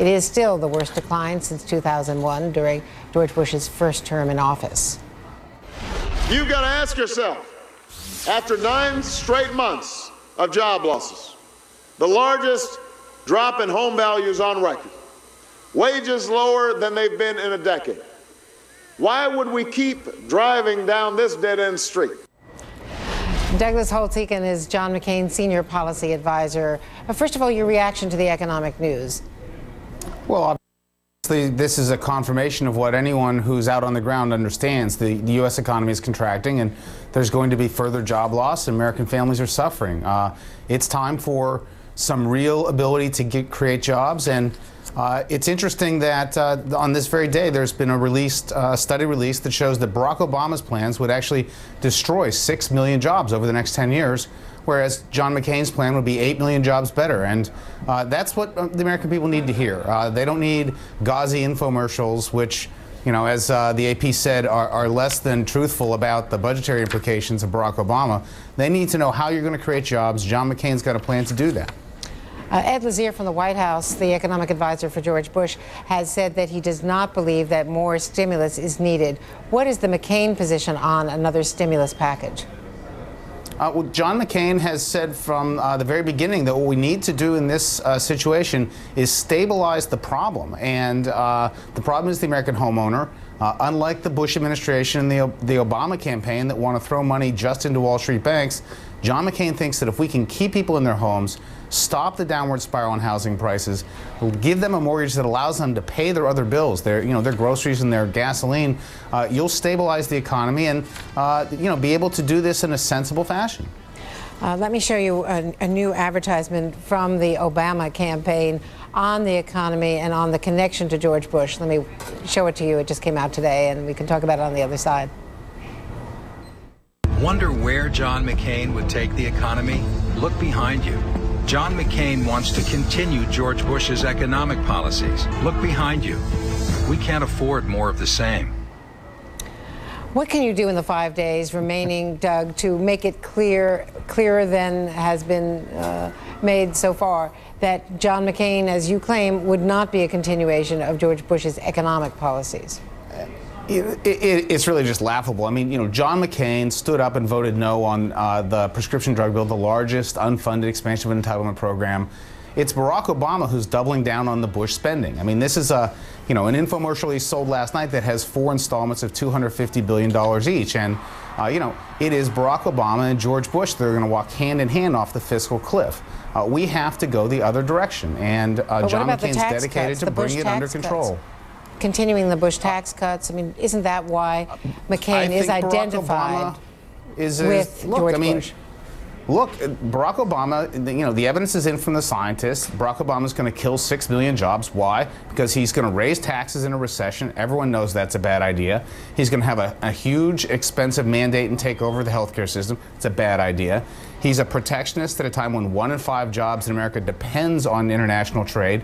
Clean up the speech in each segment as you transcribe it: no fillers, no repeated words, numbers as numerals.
It is still the worst decline since 2001 during George Bush's first term in office. You've got to ask yourself, after 9 straight months of job losses, the largest drop in home values on record, wages lower than they've been in a decade, why would we keep driving down this dead-end street? Douglas Holtz-Eakin is John McCain's senior policy advisor. First of all, your reaction to the economic news. Well, obviously, this is a confirmation of what anyone who's out on the ground understands. The U.S. economy is contracting, and there's going to be further job loss, and American families are suffering. It's time for some real ability to create jobs, and it's interesting that on this very day there's been a study released that shows that Barack Obama's plans would actually destroy 6 million jobs over the next 10 years, whereas John McCain's plan would be 8 million jobs better. And that's what the American people need to hear. They don't need gauzy infomercials, which, you know, as the AP said, are less than truthful about the budgetary implications of Barack Obama. They need to know how you're going to create jobs. John McCain's got a plan to do that. Ed Lazier from the White House, the economic advisor for George Bush, has said that he does not believe that more stimulus is needed. What is the McCain position on another stimulus package? Well, John McCain has said from the very beginning that what we need to do in this situation is stabilize the problem. And the problem is the American homeowner. Unlike the Bush administration and the Obama campaign that want to throw money just into Wall Street banks, John McCain thinks that if we can keep people in their homes, stop the downward spiral in housing prices, give them a mortgage that allows them to pay their other bills, their groceries and their gasoline, you'll stabilize the economy and be able to do this in a sensible fashion. Let me show you a new advertisement from the Obama campaign on the economy and on the connection to George Bush. Let me show it to you. It just came out today, and we can talk about it on the other side. Wonder where John McCain would take the economy? Look behind you. John McCain wants to continue George Bush's economic policies. Look behind you. We can't afford more of the same. What can you do in the 5 days remaining, Doug, to make it clearer than has been made so far, that John McCain, as you claim, would not be a continuation of George Bush's economic policies? It's really just laughable. I mean, John McCain stood up and voted no on the prescription drug bill, the largest unfunded expansion of an entitlement program. It's Barack Obama who's doubling down on the Bush spending. I mean, this is an infomercial he sold last night that has 4 installments of $250 billion each. And, it is Barack Obama and George Bush that are going to walk hand in hand off the fiscal cliff. We have to go the other direction. And John McCain's dedicated to bringing it under control. Continuing the Bush tax cuts, I mean, isn't that why McCain is identified with George Bush? Look, Barack Obama, the evidence is in from the scientists. Barack Obama is going to kill 6 million jobs. Why? Because he's going to raise taxes in a recession. Everyone knows that's a bad idea. He's going to have a huge, expensive mandate and take over the healthcare system. It's a bad idea. He's a protectionist at a time when 1 in 5 jobs in America depends on international trade.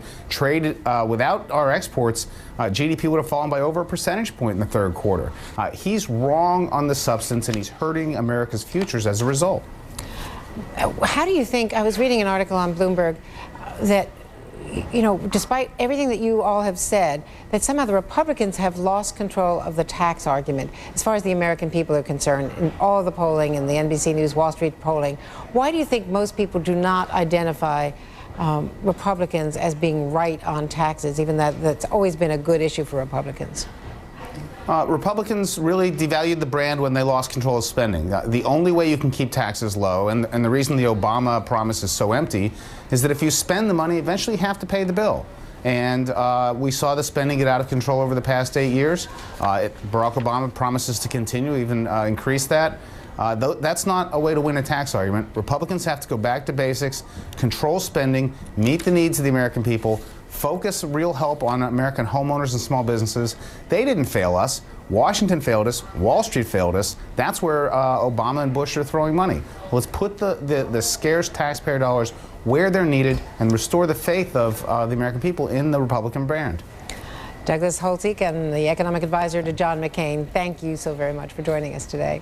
Without our exports, GDP would have fallen by over a percentage point in the third quarter. He's wrong on the substance, and he's hurting America's futures as a result. How do you think, I was reading an article on Bloomberg that, despite everything that you all have said, that somehow the Republicans have lost control of the tax argument as far as the American people are concerned in all the polling and the NBC News, Wall Street polling. Why do you think most people do not identify Republicans as being right on taxes, even that's always been a good issue for Republicans? Republicans really devalued the brand when they lost control of spending. The only way you can keep taxes low, and the reason the Obama promise is so empty, is that if you spend the money, eventually you have to pay the bill. And we saw the spending get out of control over the past 8 years. Barack Obama promises to continue, even increase that. That's not a way to win a tax argument. Republicans have to go back to basics, control spending, meet the needs of the American people, focus real help on American homeowners and small businesses. They didn't fail us. Washington failed us. Wall Street failed us. That's where Obama and Bush are throwing money. Let's put the scarce taxpayer dollars where they're needed and restore the faith of the American people in the Republican brand. Douglas Holtz-Eakin, the economic advisor to John McCain, thank you so very much for joining us today.